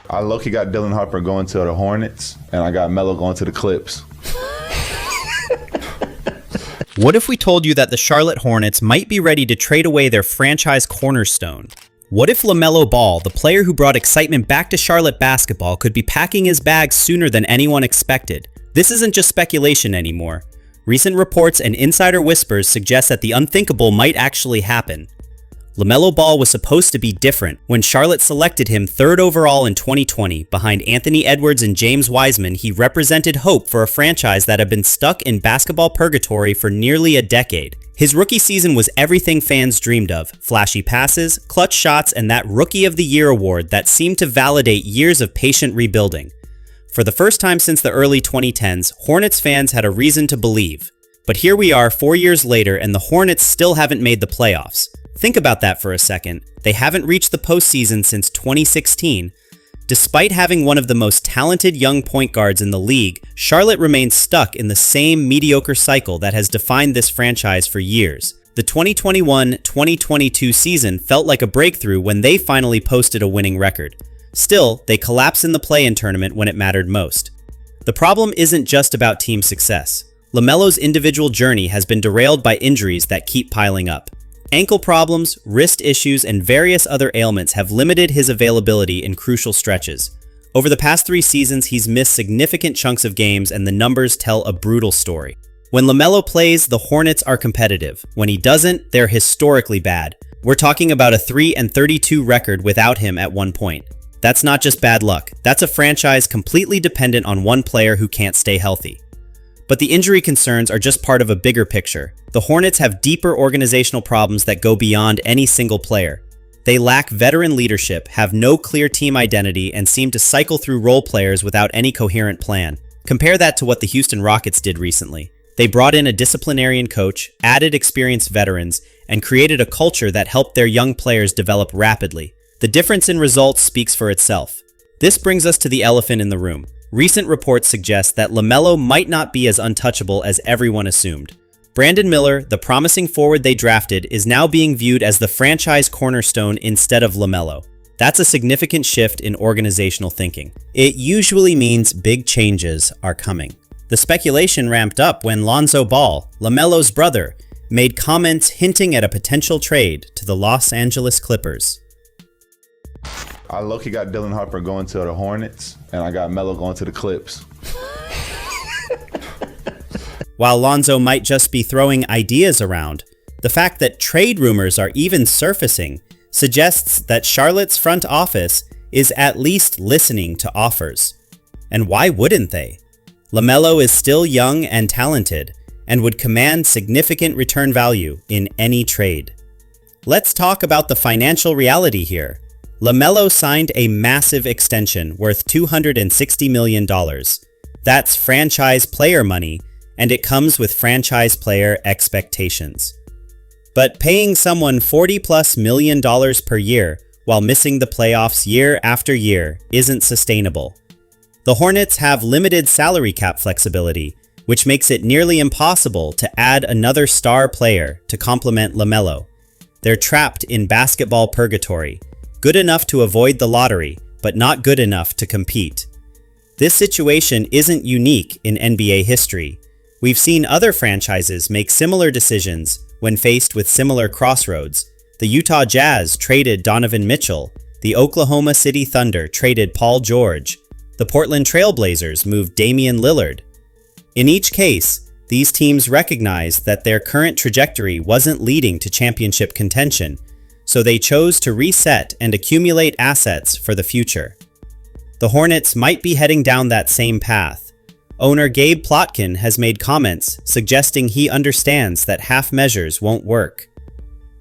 I low-key got Dylan Harper going to the Hornets, and I got Melo going to the Clips. What if we told you that the Charlotte Hornets might be ready to trade away their franchise cornerstone? What if LaMelo Ball, the player who brought excitement back to Charlotte basketball, could be packing his bags sooner than anyone expected? This isn't just speculation anymore. Recent reports and insider whispers suggest that the unthinkable might actually happen. LaMelo Ball was supposed to be different when Charlotte selected him 3rd overall in 2020. Behind Anthony Edwards and James Wiseman, he represented hope for a franchise that had been stuck in basketball purgatory for nearly a decade. His rookie season was everything fans dreamed of: flashy passes, clutch shots, and that Rookie of the Year award that seemed to validate years of patient rebuilding. For the first time since the early 2010s, Hornets fans had a reason to believe. But here we are 4 years later, and the Hornets still haven't made the playoffs. Think about that for a second. They haven't reached the postseason since 2016. Despite having one of the most talented young point guards in the league, Charlotte remains stuck in the same mediocre cycle that has defined this franchise for years. The 2021-2022 season felt like a breakthrough when they finally posted a winning record. Still, they collapsed in the play-in tournament when it mattered most. The problem isn't just about team success. LaMelo's individual journey has been derailed by injuries that keep piling up. Ankle problems, wrist issues, and various other ailments have limited his availability in crucial stretches. Over the past 3 seasons, he's missed significant chunks of games, and the numbers tell a brutal story. When LaMelo plays, the Hornets are competitive. When he doesn't, they're historically bad. We're talking about a 3-32 record without him at one point. That's not just bad luck. That's a franchise completely dependent on one player who can't stay healthy. But the injury concerns are just part of a bigger picture. The Hornets have deeper organizational problems that go beyond any single player. They lack veteran leadership, have no clear team identity, and seem to cycle through role players without any coherent plan. Compare that to what the Houston Rockets did recently. They brought in a disciplinarian coach, added experienced veterans, and created a culture that helped their young players develop rapidly. The difference in results speaks for itself. This brings us to the elephant in the room. Recent reports suggest that LaMelo might not be as untouchable as everyone assumed. Brandon Miller, the promising forward they drafted, is now being viewed as the franchise cornerstone instead of LaMelo. That's a significant shift in organizational thinking. It usually means big changes are coming. The speculation ramped up when Lonzo Ball, LaMelo's brother, made comments hinting at a potential trade to the Los Angeles Clippers. I low-key got Dylan Harper going to the Hornets, and I got Melo going to the Clips. While Lonzo might just be throwing ideas around, the fact that trade rumors are even surfacing suggests that Charlotte's front office is at least listening to offers. And why wouldn't they? LaMelo is still young and talented, and would command significant return value in any trade. Let's talk about the financial reality here. LaMelo signed a massive extension worth $260 million. That's franchise player money, and it comes with franchise player expectations. But paying someone $40+ million per year while missing the playoffs year after year isn't sustainable. The Hornets have limited salary cap flexibility, which makes it nearly impossible to add another star player to complement LaMelo. They're trapped in basketball purgatory. Good enough to avoid the lottery, but not good enough to compete. This situation isn't unique in NBA history. We've seen other franchises make similar decisions when faced with similar crossroads. The Utah Jazz traded Donovan Mitchell. The Oklahoma City Thunder traded Paul George. The Portland Trail Blazers moved Damian Lillard. In each case, these teams recognized that their current trajectory wasn't leading to championship contention, so they chose to reset and accumulate assets for the future. The Hornets might be heading down that same path. Owner Gabe Plotkin has made comments suggesting he understands that half measures won't work.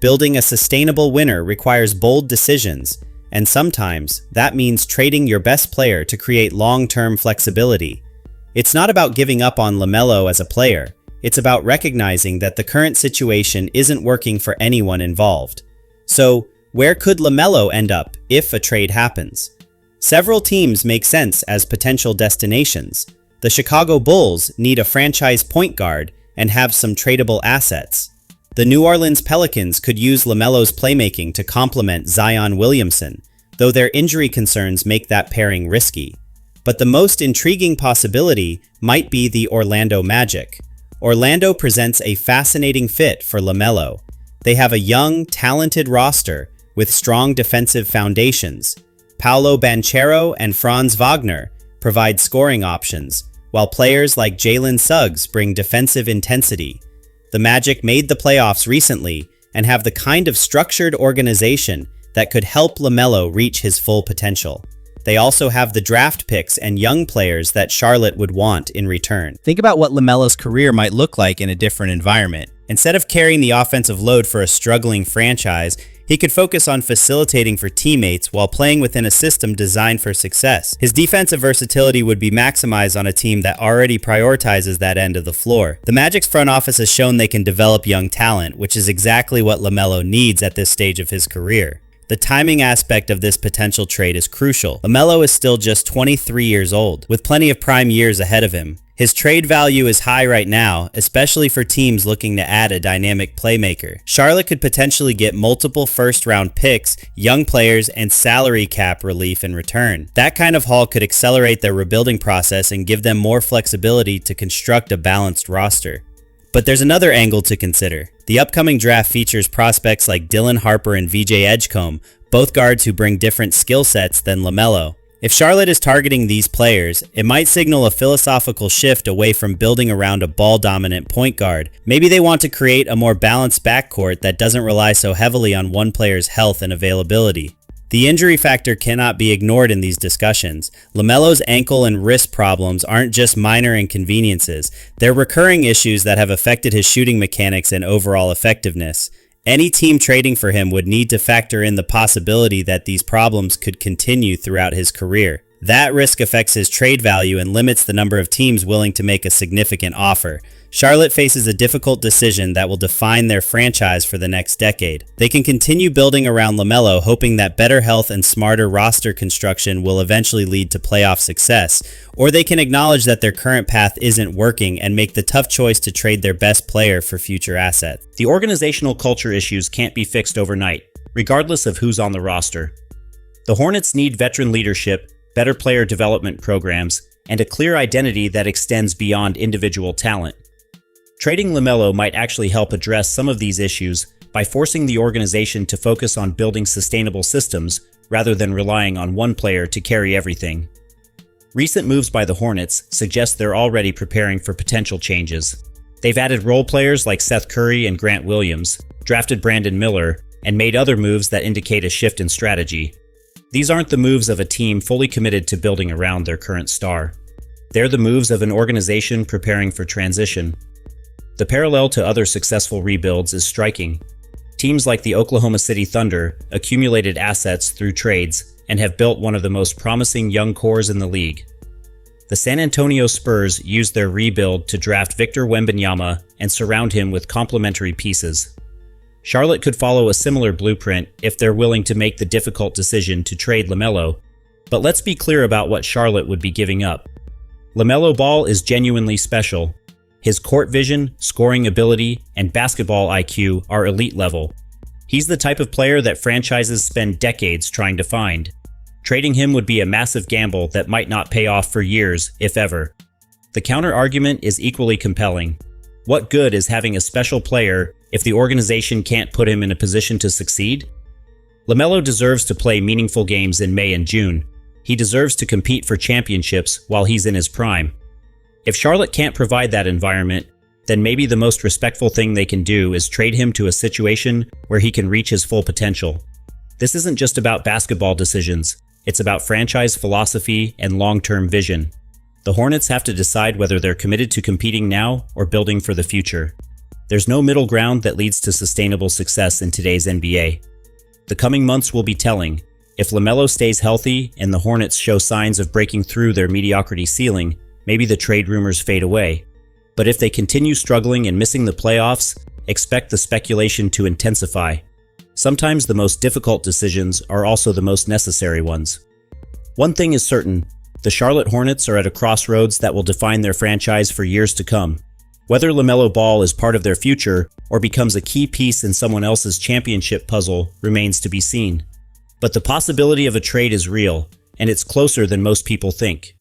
Building a sustainable winner requires bold decisions, and sometimes that means trading your best player to create long-term flexibility. It's not about giving up on LaMelo as a player. It's about recognizing that the current situation isn't working for anyone involved. So, where could LaMelo end up if a trade happens? Several teams make sense as potential destinations. The Chicago Bulls need a franchise point guard and have some tradable assets. The New Orleans Pelicans could use LaMelo's playmaking to complement Zion Williamson. though their injury concerns make that pairing risky. But the most intriguing possibility might be the Orlando Magic. Orlando presents a fascinating fit for LaMelo. They have a young, talented roster with strong defensive foundations. Paolo Banchero and Franz Wagner provide scoring options, while players like Jalen Suggs bring defensive intensity. The Magic made the playoffs recently and have the kind of structured organization that could help LaMelo reach his full potential. They also have the draft picks and young players that Charlotte would want in return. Think about what LaMelo's career might look like in a different environment. Instead of carrying the offensive load for a struggling franchise, he could focus on facilitating for teammates while playing within a system designed for success. His defensive versatility would be maximized on a team that already prioritizes that end of the floor. The Magic's front office has shown they can develop young talent, which is exactly what LaMelo needs at this stage of his career. The timing aspect of this potential trade is crucial. LaMelo is still just 23 years old, with plenty of prime years ahead of him. His trade value is high right now, especially for teams looking to add a dynamic playmaker. Charlotte could potentially get multiple first-round picks, young players, and salary cap relief in return. That kind of haul could accelerate their rebuilding process and give them more flexibility to construct a balanced roster. But there's another angle to consider. The upcoming draft features prospects like Dylan Harper and VJ Edgecombe, both guards who bring different skill sets than LaMelo. If Charlotte is targeting these players, it might signal a philosophical shift away from building around a ball-dominant point guard. Maybe they want to create a more balanced backcourt that doesn't rely so heavily on one player's health and availability. The injury factor cannot be ignored in these discussions. LaMelo's ankle and wrist problems aren't just minor inconveniences, they're recurring issues that have affected his shooting mechanics and overall effectiveness. Any team trading for him would need to factor in the possibility that these problems could continue throughout his career. That risk affects his trade value and limits the number of teams willing to make a significant offer. Charlotte faces a difficult decision that will define their franchise for the next decade. They can continue building around LaMelo, hoping that better health and smarter roster construction will eventually lead to playoff success, or they can acknowledge that their current path isn't working and make the tough choice to trade their best player for future assets. The organizational culture issues can't be fixed overnight, regardless of who's on the roster. The Hornets need veteran leadership, better player development programs, and a clear identity that extends beyond individual talent. Trading LaMelo might actually help address some of these issues by forcing the organization to focus on building sustainable systems rather than relying on one player to carry everything. Recent moves by the Hornets suggest they're already preparing for potential changes. They've added role players like Seth Curry and Grant Williams, drafted Brandon Miller, and made other moves that indicate a shift in strategy. These aren't the moves of a team fully committed to building around their current star. They're the moves of an organization preparing for transition. The parallel to other successful rebuilds is striking. Teams like the Oklahoma City Thunder accumulated assets through trades and have built one of the most promising young cores in the league. The San Antonio Spurs used their rebuild to draft Victor Wembanyama and surround him with complementary pieces. Charlotte could follow a similar blueprint if they're willing to make the difficult decision to trade LaMelo, but let's be clear about what Charlotte would be giving up. LaMelo Ball is genuinely special. His court vision, scoring ability, and basketball IQ are elite level. He's the type of player that franchises spend decades trying to find. Trading him would be a massive gamble that might not pay off for years, if ever. The counter-argument is equally compelling. What good is having a special player if the organization can't put him in a position to succeed? LaMelo deserves to play meaningful games in May and June. He deserves to compete for championships while he's in his prime. If Charlotte can't provide that environment, then maybe the most respectful thing they can do is trade him to a situation where he can reach his full potential. This isn't just about basketball decisions, it's about franchise philosophy and long-term vision. The Hornets have to decide whether they're committed to competing now or building for the future. There's no middle ground that leads to sustainable success in today's NBA. The coming months will be telling. If LaMelo stays healthy and the Hornets show signs of breaking through their mediocrity ceiling, maybe the trade rumors fade away. But if they continue struggling and missing the playoffs, expect the speculation to intensify. Sometimes the most difficult decisions are also the most necessary ones. One thing is certain, the Charlotte Hornets are at a crossroads that will define their franchise for years to come. Whether LaMelo Ball is part of their future or becomes a key piece in someone else's championship puzzle remains to be seen. But the possibility of a trade is real, and it's closer than most people think.